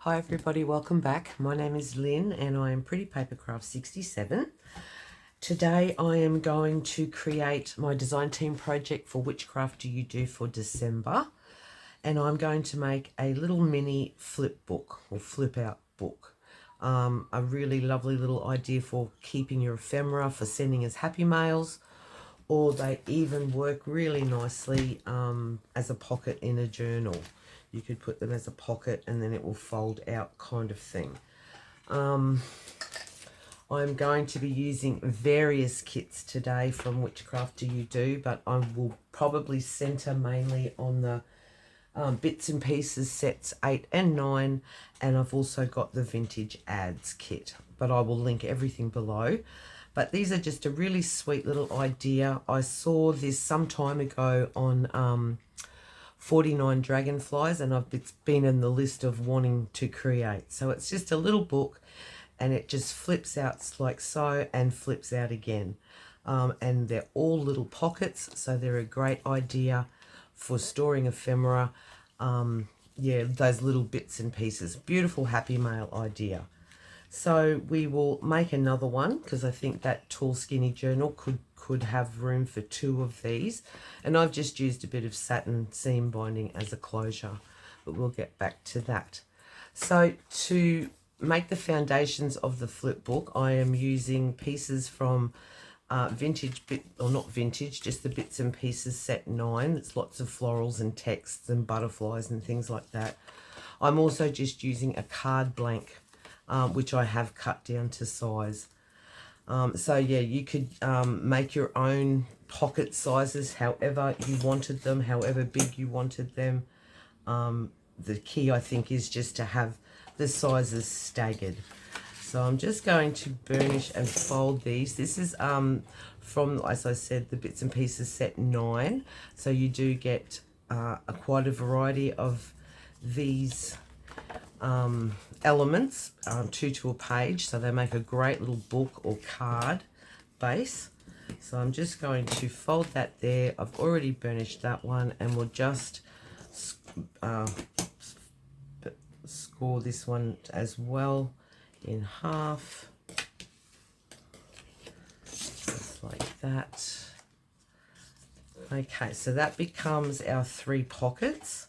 Hi everybody, welcome back. My name is Lynn and I am Pretty Papercraft 67. Today I am going to create my design team project for WhichCraftDoYouDo for December, and I'm going to make a little mini flip book or flip out book. A really lovely little idea for keeping your ephemera, for sending as happy mails, or they even work really nicely as a pocket in a journal. You could put them as a pocket and then it will fold out kind of thing. I'm going to be using various kits today from WhichCraftDoYouDo, but I will probably centre mainly on the bits and pieces sets 8 and 9, and I've also got the vintage ads kit, but I will link everything below. But these are just a really sweet little idea. I saw this some time ago on 49 Dragonflies, and it's been in the list of wanting to create. So it's just a little book and it just flips out like so and flips out again. And they're all little pockets, so they're a great idea for storing ephemera. Yeah, those little bits and pieces. Beautiful happy mail idea. So we will make another one because I think that tall skinny journal could have room for 2 of these, and I've just used a bit of satin seam binding as a closure, but we'll get back to that. So to make the foundations of the flip book, I am using pieces from vintage not vintage, just the bits and pieces set 9. It's lots of florals and texts and butterflies and things like that. I'm also just using a card blank, which I have cut down to size. So yeah, you could make your own pocket sizes however you wanted them, however big you wanted them. The key, I think, is just to have the sizes staggered. So I'm just going to burnish and fold these. This is from, as I said, the bits and pieces set 9. So you do get quite a variety of these elements, 2 to a page, so they make a great little book or card base. So I'm just going to fold that there. I've already burnished that one, and we'll just score this one as well in half, just like that. Okay, so that becomes our 3 pockets.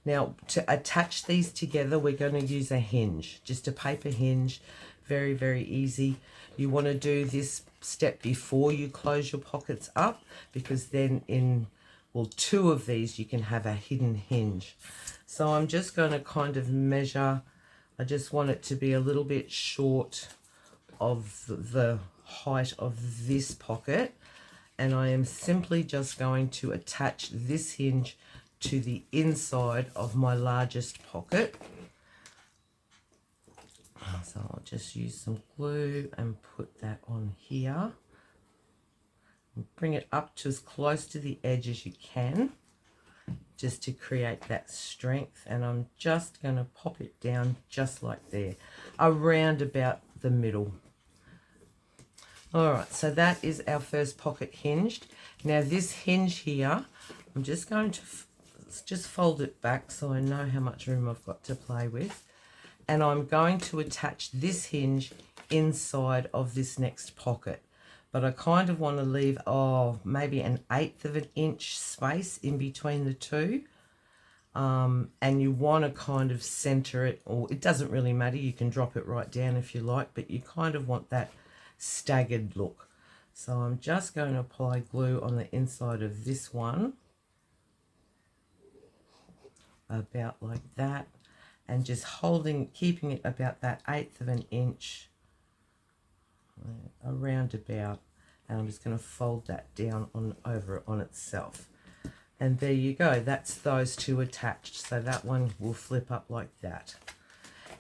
Now, to attach these together, we're going to use a hinge, just a paper hinge. Very, very easy. You want to do this step before you close your pockets up, because then in, well, 2 of these you can have a hidden hinge. So I'm just going to kind of measure. I just want it to be a little bit short of the height of this pocket, and I am simply just going to attach this hinge to the inside of my largest pocket. So I'll just use some glue and put that on here. And bring it up to as close to the edge as you can, just to create that strength. And I'm just going to pop it down just like there, around about the middle. All right, so that is our first pocket hinged. Now this hinge here, I'm just going to just fold it back so I know how much room I've got to play with, and I'm going to attach this hinge inside of this next pocket, but I kind of want to leave maybe an 1/8 of an inch space in between the 2, and you want to kind of center it, or it doesn't really matter, you can drop it right down if you like, but you kind of want that staggered look. So I'm just going to apply glue on the inside of this one, about like that, and just keeping it about that 1/8 of an inch around about, and I'm just going to fold that down over on itself, and there you go. That's those 2 attached, so that one will flip up like that.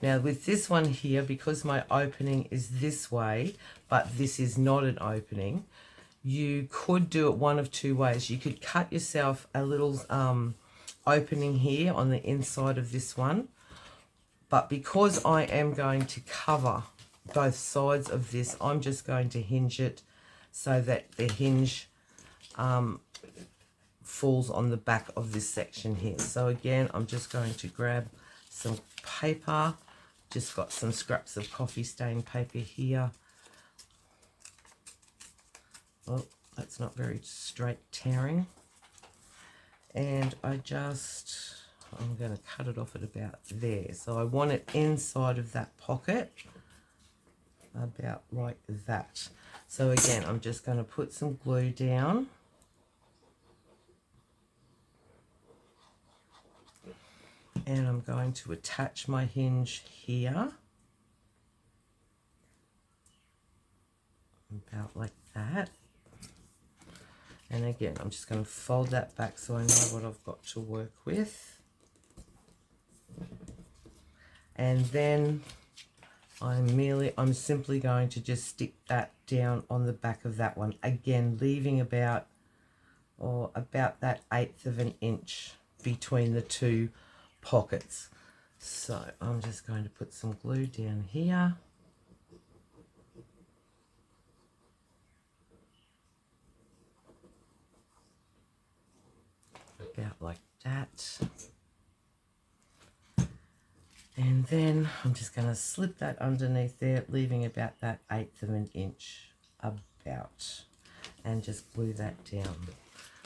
Now with this one here, because my opening is this way but this is not an opening, you could do it one of 2 ways. You could cut yourself a little opening here on the inside of this one, but because I am going to cover both sides of this, I'm just going to hinge it so that the hinge falls on the back of this section here. So again, I'm just going to grab some paper. Just got some scraps of coffee stain paper here. Oh, that's not very straight tearing. And I'm going to cut it off at about there. So I want it inside of that pocket, about like that. So again, I'm just going to put some glue down. And I'm going to attach my hinge here. About like that. And again, I'm just going to fold that back so I know what I've got to work with. And then I'm simply going to just stick that down on the back of that one. Again, leaving about that 1/8 of an inch between the two pockets. So I'm just going to put some glue down here. About like that. And then I'm just going to slip that underneath there, leaving about that 1/8 of an inch about, and just glue that down.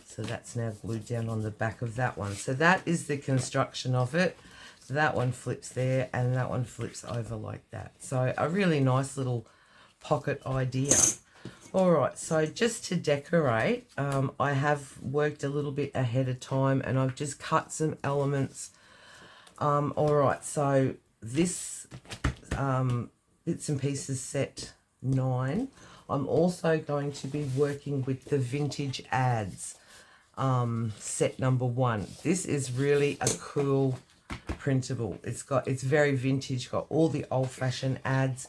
So that's now glued down on the back of that one. So that is the construction of it. That one flips there and that one flips over like that. So a really nice little pocket idea. All right, so just to decorate, I have worked a little bit ahead of time and I've just cut some elements. All right, so this Bits and Pieces set 9, I'm also going to be working with the Vintage Ads set number 1. This is really a cool printable. It's very vintage, got all the old-fashioned ads,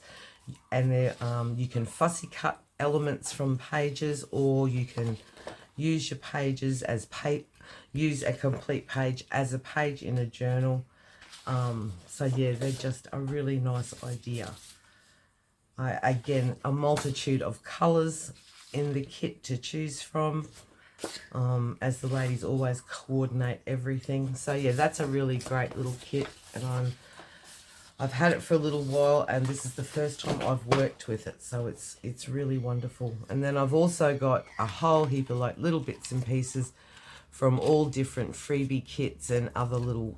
and you can fussy cut elements from pages, or you can use your pages as use a complete page as a page in a journal. So yeah, they're just a really nice idea. Again, a multitude of colours in the kit to choose from, as the ladies always coordinate everything. So yeah, that's a really great little kit, and I've had it for a little while, and this is the first time I've worked with it, so it's really wonderful. And then I've also got a whole heap of like little bits and pieces from all different freebie kits and other little,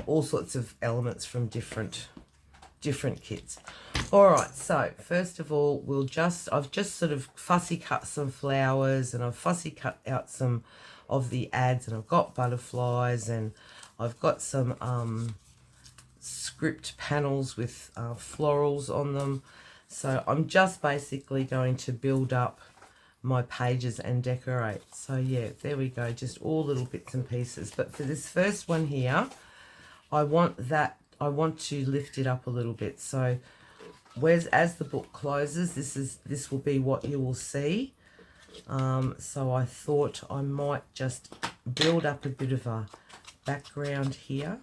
all sorts of elements from different kits. All right, so first of all, I've just sort of fussy cut some flowers, and I've fussy cut out some of the ads, and I've got butterflies, and I've got some script panels with florals on them. So I'm just basically going to build up my pages and decorate. So yeah, there we go, just all little bits and pieces. But for this first one here, I want to lift it up a little bit. So as the book closes, this will be what you will see. So I thought I might just build up a bit of a background here.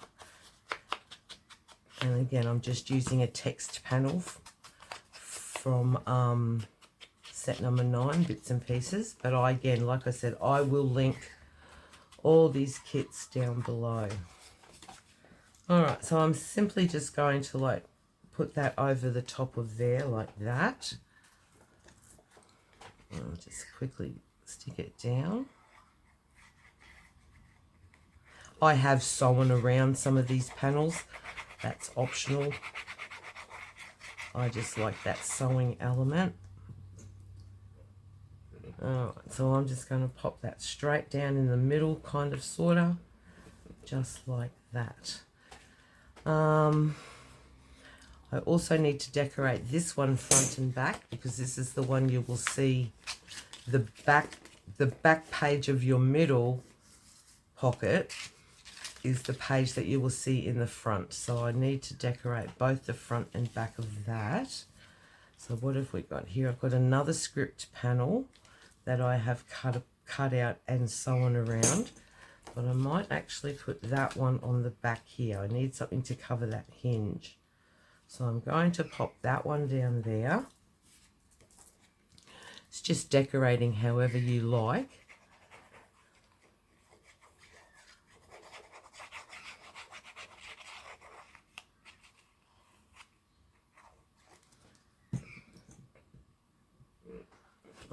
And again, I'm just using a text panel from set number 9, Bits and Pieces. But again, like I said, I will link all these kits down below. Alright, so I'm simply just going to like put that over the top of there like that. I'll just quickly stick it down. I have sewn around some of these panels. That's optional. I just like that sewing element. Alright, so I'm just going to pop that straight down in the middle, kind of, sort of, just like that. I also need to decorate this one front and back, because this is the one you will see the back page of your middle pocket is the page that you will see in the front. So I need to decorate both the front and back of that. So what have we got here? I've got another script panel that I have cut out and sewn around. But I might actually put that one on the back here. I need something to cover that hinge. So I'm going to pop that one down there. It's just decorating however you like.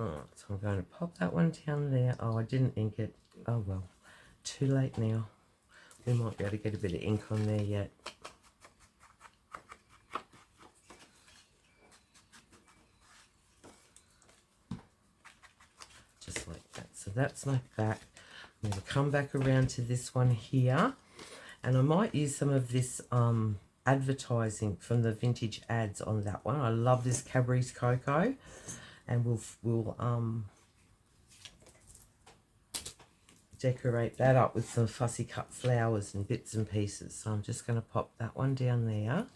Alright, so I'm going to pop that one down there. Oh, I didn't ink it. Oh well, too late now. We might be able to get a bit of ink on there yet. Just like that. So that's my back. I'm going to come back around to this one here. And I might use some of this advertising from the vintage ads on that one. I love this Cadbury's Cocoa. And we'll decorate that up with some fussy cut flowers and bits and pieces. So I'm just going to pop that one down there.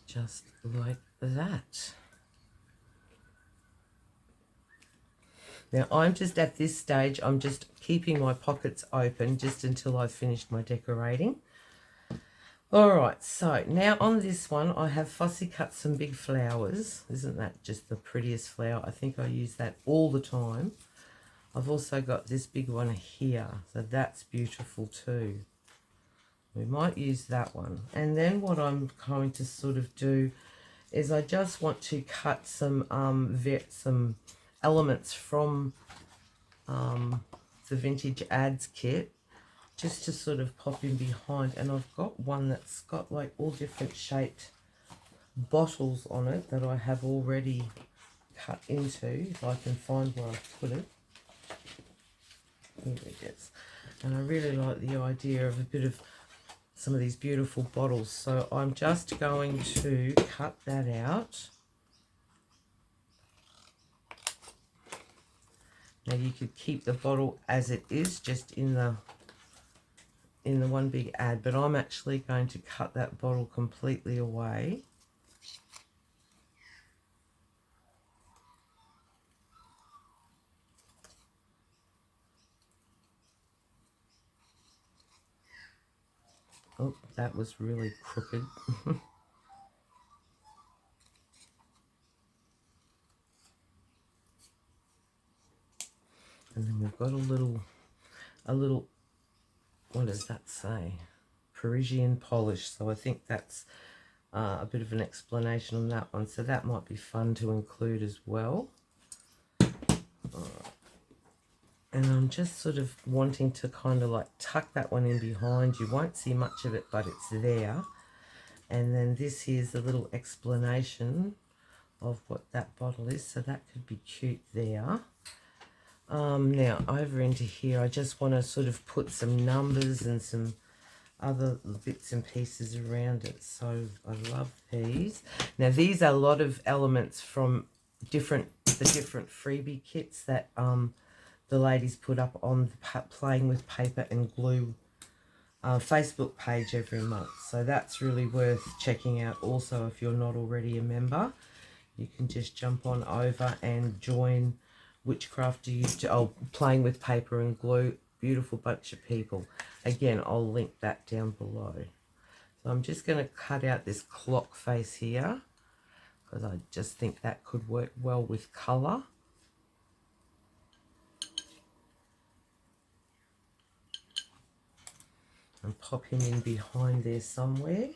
Just like that. Now I'm just at this stage, I'm just keeping my pockets open just until I've finished my decorating. Alright, so now on this one I have fussy cut some big flowers. Isn't that just the prettiest flower? I think I use that all the time. I've also got this big one here, so that's beautiful too. We might use that one. And then what I'm going to sort of do is I just want to cut some elements from the vintage ads kit just to sort of pop in behind. And I've got one that's got like all different shaped bottles on it that I have already cut into, if I can find where I've put it. Here it is. And I really like the idea of a bit of some of these beautiful bottles. So I'm just going to cut that out. Now you could keep the bottle as it is, just in the one big ad, but I'm actually going to cut that bottle completely away. Oh, that was really crooked. And then we've got a little, what does that say? Parisian polish. So I think that's a bit of an explanation on that one. So that might be fun to include as well. And I'm just sort of wanting to kind of like tuck that one in behind. You won't see much of it, but it's there. And then this here's a little explanation of what that bottle is. So that could be cute there. Now over into here, I just want to sort of put some numbers and some other bits and pieces around it. So I love these. Now these are a lot of elements from the different freebie kits that the ladies put up on the Playing with Paper and Glue Facebook page every month. So that's really worth checking out also if you're not already a member. You can just jump on over and join WhichCraftDoYouDo. Oh, Playing with Paper and Glue. Beautiful bunch of people. Again, I'll link that down below. So I'm just going to cut out this clock face here because I just think that could work well with colour. And pop him in behind there somewhere.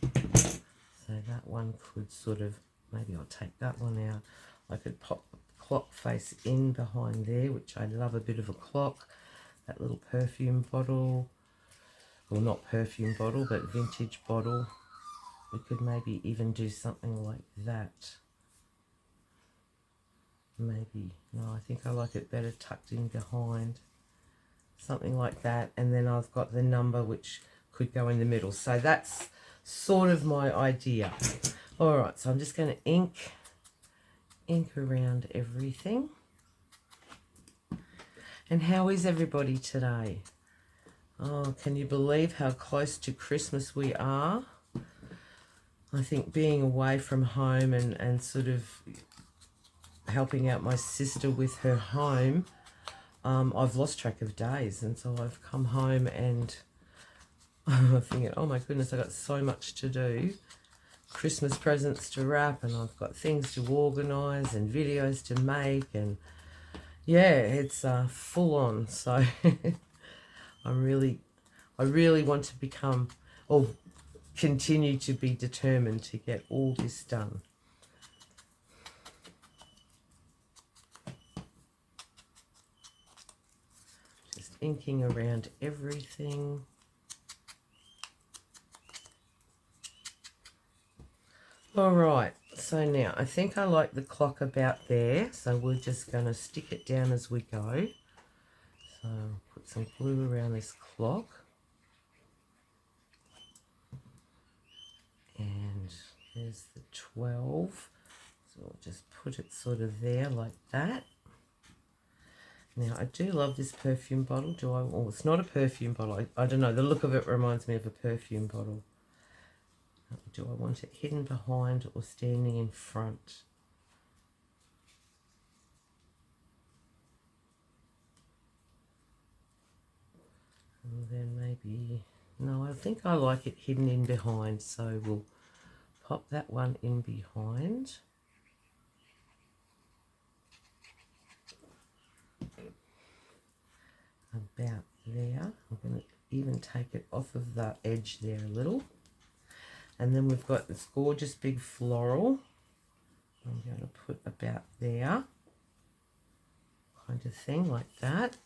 So that one could sort of, maybe I'll take that one out. I could pop the clock face in behind there, which I love a bit of a clock. That little perfume bottle, well, not perfume bottle, but vintage bottle. We could maybe even do something like that. Maybe, no, I think I like it better tucked in behind. Something like that. And then I've got the number which could go in the middle. So that's sort of my idea. All right, so I'm just going to ink around everything. And how is everybody today? Oh, can you believe how close to Christmas we are? I think being away from home and sort of helping out my sister with her home, I've lost track of days. And so I've come home and I'm thinking, oh my goodness, I've got so much to do. Christmas presents to wrap, and I've got things to organise and videos to make, and yeah, it's full on. So I really want to become, or continue to be determined to get all this done. Just inking around everything. All right, so now I think I like the clock about there, so we're just going to stick it down as we go. So put some glue around this clock. And there's the 12. So I'll just put it sort of there like that. Now, I do love this perfume bottle. Oh, it's not a perfume bottle. I don't know. The look of it reminds me of a perfume bottle. Do I want it hidden behind or standing in front? And then maybe... No, I think I like it hidden in behind. So we'll pop that one in behind. About there. I'm going to even take it off of the edge there a little. And then we've got this gorgeous big floral. I'm going to put about there. Kind of thing like that.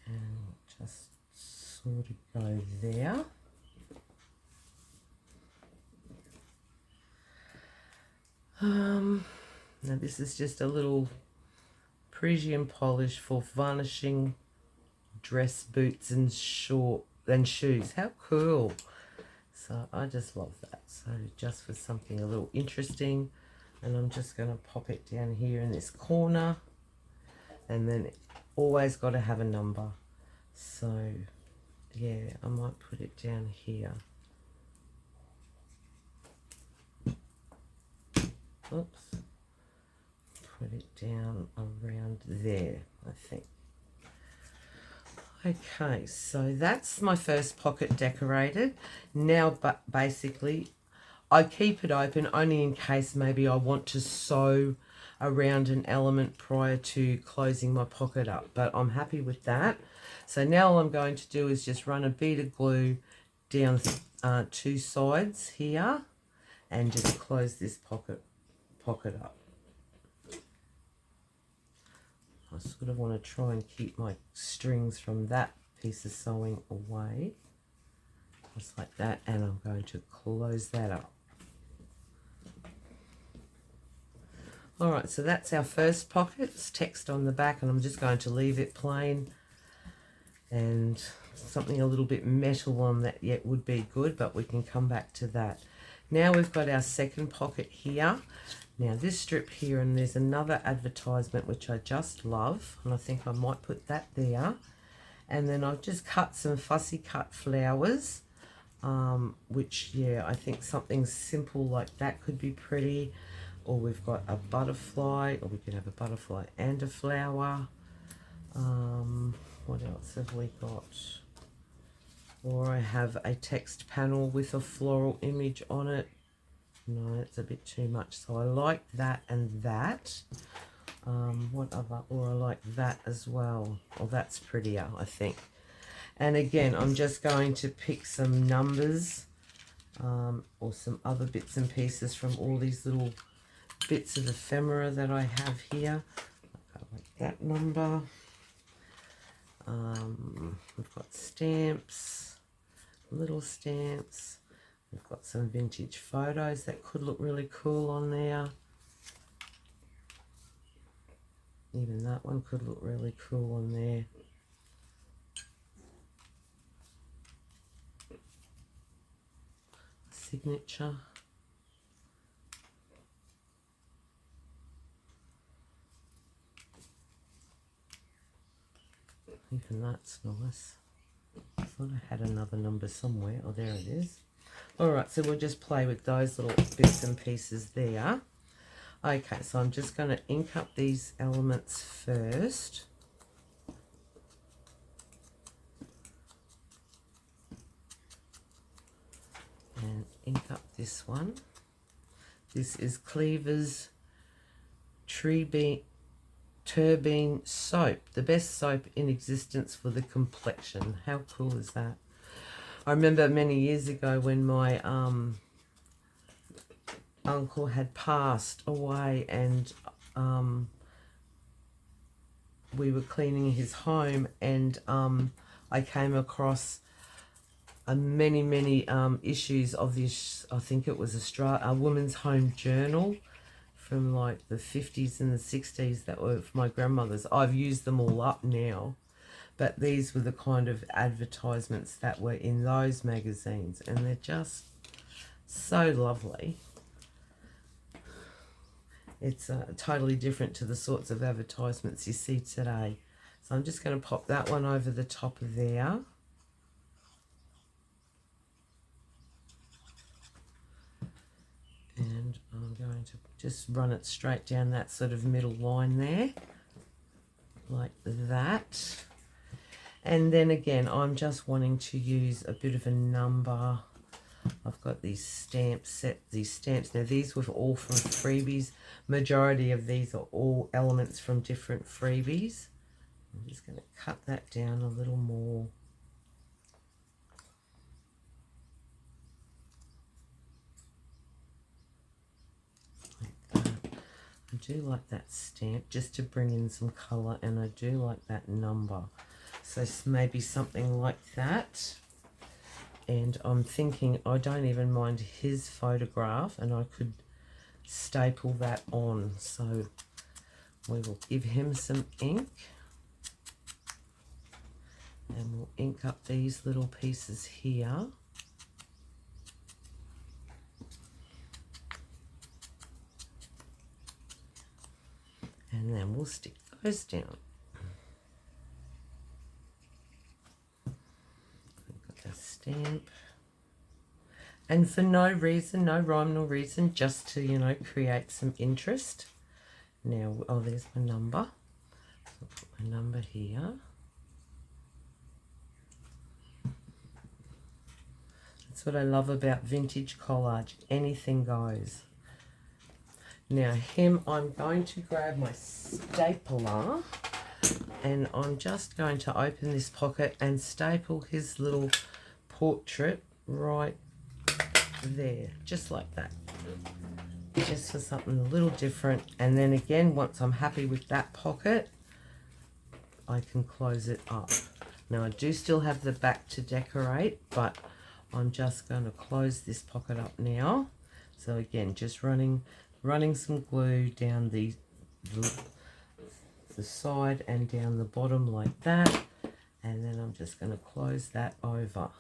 And just sort of go there. Now this is just a little Parisian polish for varnishing dress boots and shoes. How cool. So I just love that. So just for something a little interesting, and I'm just going to pop it down here in this corner, and then always got to have a number. So yeah, I might put it down here. Oops. Put it down around there, I think. Okay, so that's my first pocket decorated. Now, but basically, I keep it open only in case maybe I want to sew around an element prior to closing my pocket up, but I'm happy with that. So now all I'm going to do is just run a bead of glue down two sides here and just close this pocket up. I sort of want to try and keep my strings from that piece of sewing away, just like that, and I'm going to close that up. All right, so that's our first pocket. It's text on the back, and I'm just going to leave it plain, and something a little bit metal on that yet would be good, but we can come back to that. Now we've got our second pocket here. Now this strip here, and there's another advertisement which I just love, and I think I might put that there. And then I've just cut some fussy cut flowers, which, yeah, I think something simple like that could be pretty. Or we've got a butterfly, or we could have a butterfly and a flower. What else have we got? Or I have a text panel with a floral image on it. No, it's a bit too much. So I like that and that. What other? Or I like that as well. Oh, that's prettier, I think. And again, I'm just going to pick some numbers or some other bits and pieces from all these little bits of ephemera that I have here. I like that number. We've got stamps, little stamps. We've got some vintage photos that could look really cool on there. Even that one could look really cool on there. Signature. Even that's nice. I thought I had another number somewhere. Oh, there it is. All right, so we'll just play with those little bits and pieces there. Okay, so I'm just going to ink up these elements first. and ink up this one. This is Cleaver's Turbine soap, the best soap in existence for the complexion. How cool is that? I remember many years ago when my uncle had passed away, and we were cleaning his home, and I came across many issues of this. I think it was a woman's home journal from like the 50s and the 60s that were for my grandmother's. I've used them all up now, but these were the kind of advertisements that were in those magazines, and they're just so lovely. It's totally different to the sorts of advertisements you see today. So I'm just going to pop that one over the top of there. And I'm going to just run it straight down that sort of middle line there, like that. And then again, I'm just wanting to use a bit of a number. I've got these stamps these stamps. Now these were all from freebies. Majority of these are all elements from different freebies. I'm just going to cut that down a little more. I do like that stamp just to bring in some colour, and I do like that number. So maybe something like that. And I'm thinking I don't even mind his photograph, and I could staple that on. So we will give him some ink, and we'll ink up these little pieces here. And then we'll stick those down. We've got the stamp. And for no reason, no rhyme nor reason, just to, you know, create some interest. Now, oh, there's my number. So I'll put my number here. That's what I love about vintage collage. Anything goes. Now him, I'm going to grab my stapler, and I'm just going to open this pocket and staple his little portrait right there, just like that, just for something a little different. And then again, once I'm happy with that pocket, I can close it up. Now I do still have the back to decorate, but I'm just going to close this pocket up now. So again, just running some glue down the side and down the bottom like that, and then I'm just going to close that over.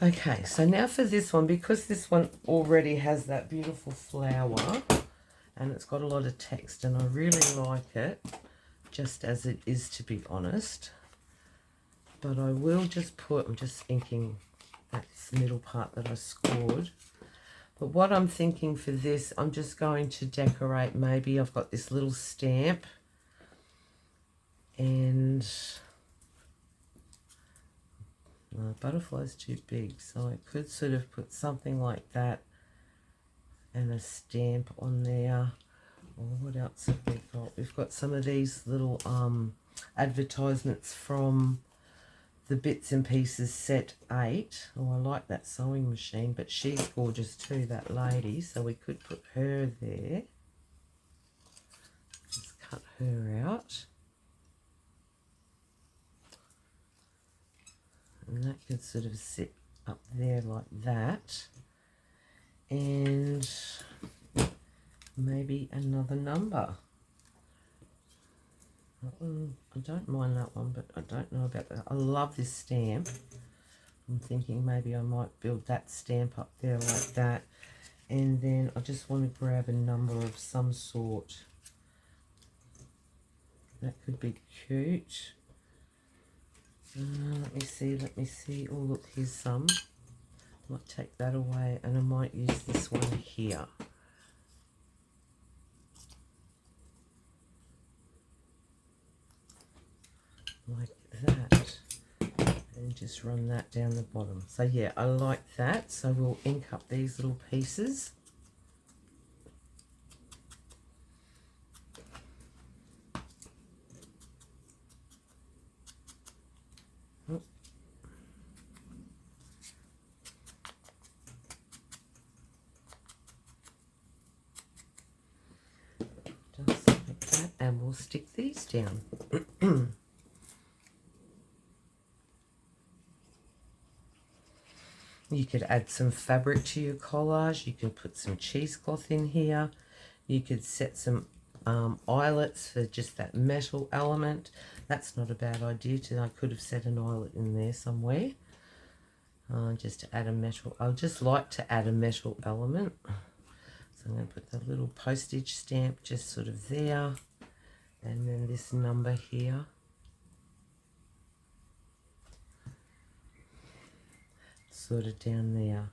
Okay, so now for this one, because this one already has that beautiful flower and it's got a lot of text, and I really like it just as it is, to be honest. But I will just put, I'm just inking that middle part that I scored. But what I'm thinking for this, I'm just going to decorate, maybe I've got this little stamp, and no, butterfly's too big, so I could sort of put something like that and a stamp on there. Or what else have we got? We've got some of these little advertisements from the Bits and Pieces set 8. Oh, I like that sewing machine, but she's gorgeous too, that lady. So we could put her there. Just cut her out. And that could sort of sit up there like that. And maybe another number. I don't mind that one, but I don't know about that. I love this stamp. I'm thinking maybe I might build that stamp up there like that. And then I just want to grab a number of some sort. That could be cute. Let me see. Oh, look, here's some. I might take that away, and I might use this one here. Like just run that down the bottom. So yeah, I like that. So we'll ink up these little pieces. Just like that, and we'll stick these down. You could add some fabric to your collage. You can put some cheesecloth in here. You could set some eyelets for just that metal element. That's not a bad idea too. I could have set an eyelet in there somewhere. Just to add a metal. I just like to add a metal element. So I'm going to put the little postage stamp just sort of there. And then this number here. Sort of down there.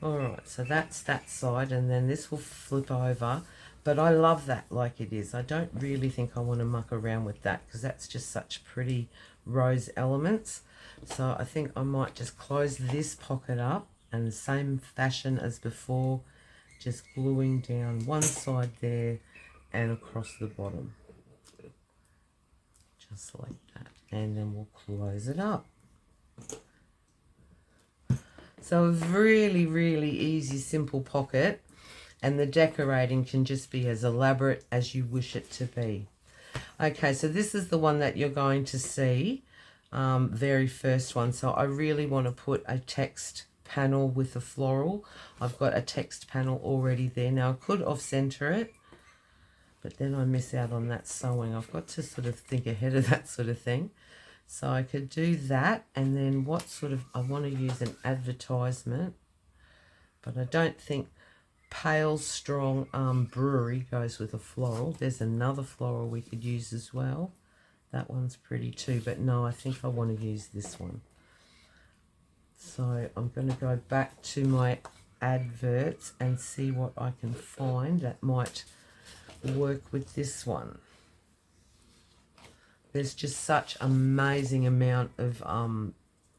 Alright, so that's that side, and then this will flip over, but I love that like it is. I don't really think I want to muck around with that because that's just such pretty rose elements. So I think I might just close this pocket up and the same fashion as before, just gluing down one side there and across the bottom. Just like that, and then we'll close it up. So a really, really easy, simple pocket, and the decorating can just be as elaborate as you wish it to be. Okay, so this is the one that you're going to see, very first one. So I really want to put a text panel with a floral. I've got a text panel already there. Now I could off-center it, but then I miss out on that sewing. I've got to sort of think ahead of that sort of thing. So I could do that, and then what sort of, I want to use an advertisement, but I don't think pale, strong brewery goes with a floral. There's another floral we could use as well. That one's pretty too, but no, I think I want to use this one. So I'm going to go back to my adverts and see what I can find that might work with this one. There's just such amazing amount of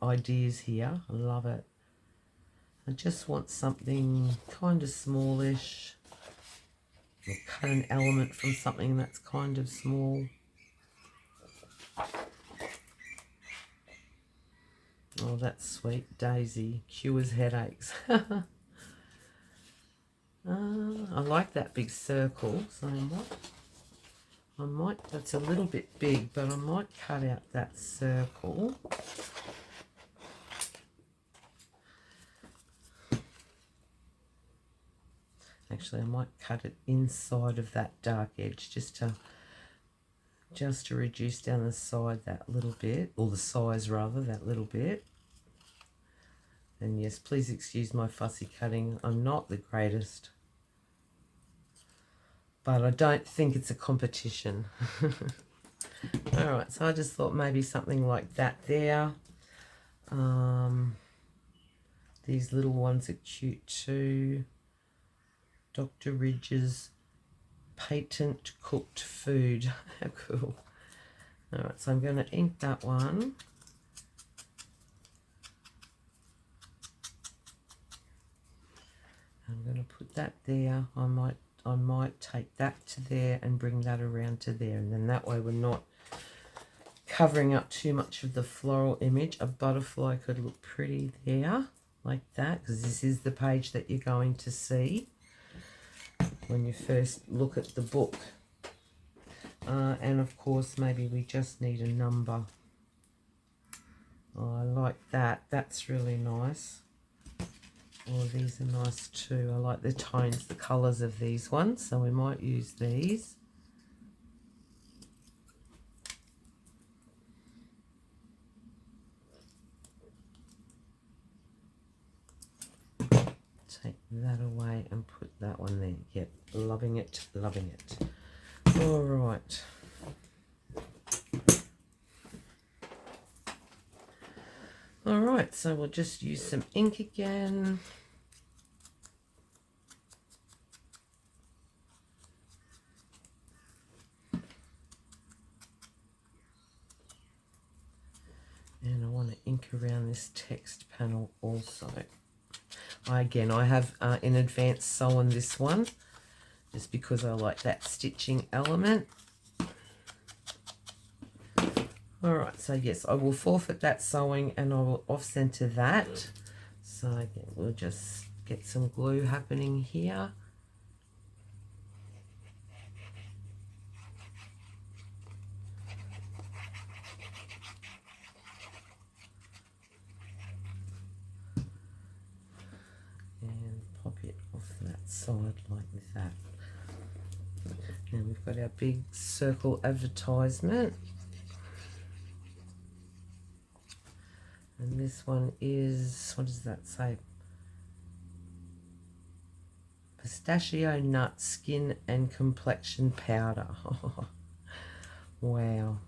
ideas here. I love it. I just want something kind of smallish. I'll cut an element from something that's kind of small. Oh, that's sweet. Daisy cures headaches. I like that big circle, so I might, that's a little bit big, but I might cut out that circle. Actually, I might cut it inside of that dark edge just to reduce down the side that little bit, or the size rather, that little bit. And yes, please excuse my fussy cutting. I'm not the greatest, but I don't think it's a competition. Alright, so I just thought maybe something like that there. These little ones are cute too. Dr. Ridge's patent cooked food. How cool. Alright, so I'm going to ink that one. I'm going to put that there. I might take that to there and bring that around to there, and then that way we're not covering up too much of the floral image. A butterfly could look pretty there like that, because this is the page that you're going to see when you first look at the book. And of course maybe we just need a number. Oh, I like that. That's really nice. Oh, these are nice too. I like the tones, the colours of these ones, so we might use these. Take that away and put that one there. Yep, loving it, loving it. All right. All right, so we'll just use some ink again. And I want to around this text panel also. Again, I have in advance sewn this one just because I like that stitching element. All right, so yes, I will forfeit that sewing and I will off center that. So again, we'll just get some glue happening here. And pop it off that side like that. Now we've got our big circle advertisement. And this one is, what does that say? Pistachio nut skin and complexion powder. Wow.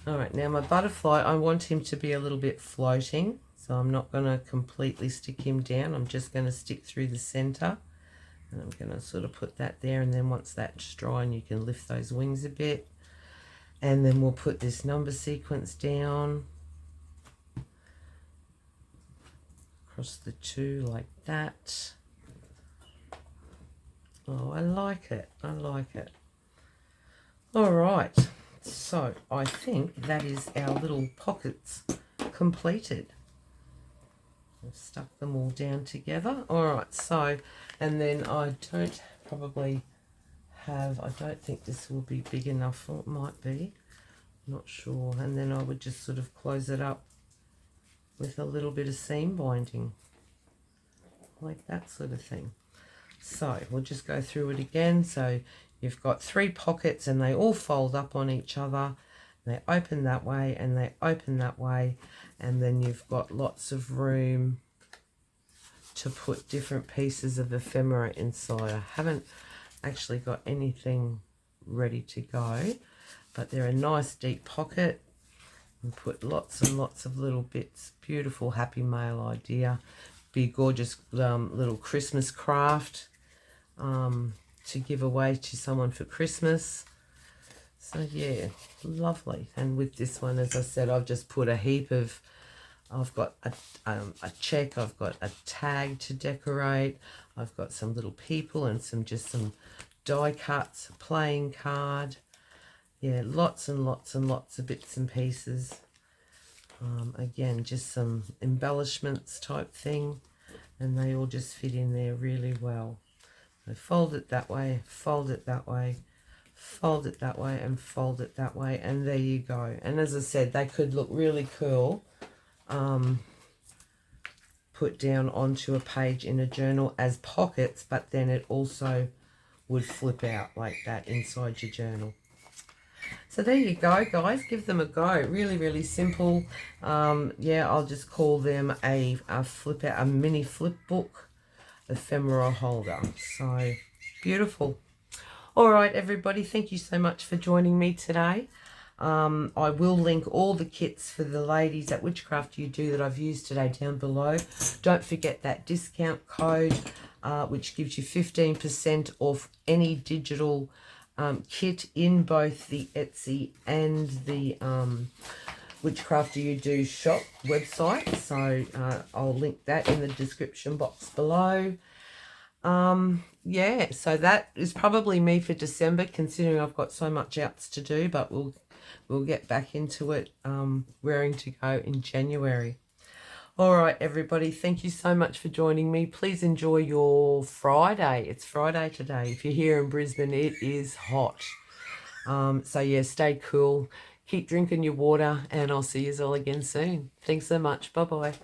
All right, now my butterfly, I want him to be a little bit floating. So I'm not going to completely stick him down. I'm just going to stick through the center. And I'm going to sort of put that there. And then once that's dry, you can lift those wings a bit. And then we'll put this number sequence down. Across the two like that. Oh, I like it. I like it. All right. So I think that is our little pockets completed. I've stuck them all down together. All right. So, and then I don't think this will be big enough. Or it might be. Not sure. And then I would just sort of close it up with a little bit of seam binding, like that sort of thing. So we'll just go through it again. So you've got 3 pockets and they all fold up on each other. They open that way and they open that way, and then you've got lots of room to put different pieces of ephemera inside. I haven't actually got anything ready to go, but they're a nice deep pocket. And put lots and lots of little bits. Beautiful happy mail idea. Be a gorgeous little Christmas craft to give away to someone for Christmas. So yeah, lovely. And with this one, as I said, I've just put a heap of, I've got a check, I've got a tag to decorate, I've got some little people and some die cuts, a playing card. Yeah, lots and lots and lots of bits and pieces. Again, just some embellishments type thing, and they all just fit in there really well. So fold it that way, fold it that way, fold it that way, and fold it that way, and there you go. And as I said, they could look really cool put down onto a page in a journal as pockets, but then it also would flip out like that inside your journal. So there you go, guys. Give them a go. Really, really simple. Yeah, I'll just call them a mini flip book ephemera holder. So beautiful. All right, everybody. Thank you so much for joining me today. I will link all the kits for the ladies at WhichCraftDoYouDo that I've used today down below. Don't forget that discount code, which gives you 15% off any digital kit in both the Etsy and the WhichCraftDoYouDo shop website. So I'll link that in the description box below. Yeah, so that is probably me for December, considering I've got so much else to do, but we'll get back into it, raring to go in January. All right, everybody, thank you so much for joining me. Please enjoy your Friday. It's Friday today. If you're here in Brisbane, it is hot. So, yeah, stay cool. Keep drinking your water, and I'll see you all again soon. Thanks so much. Bye-bye.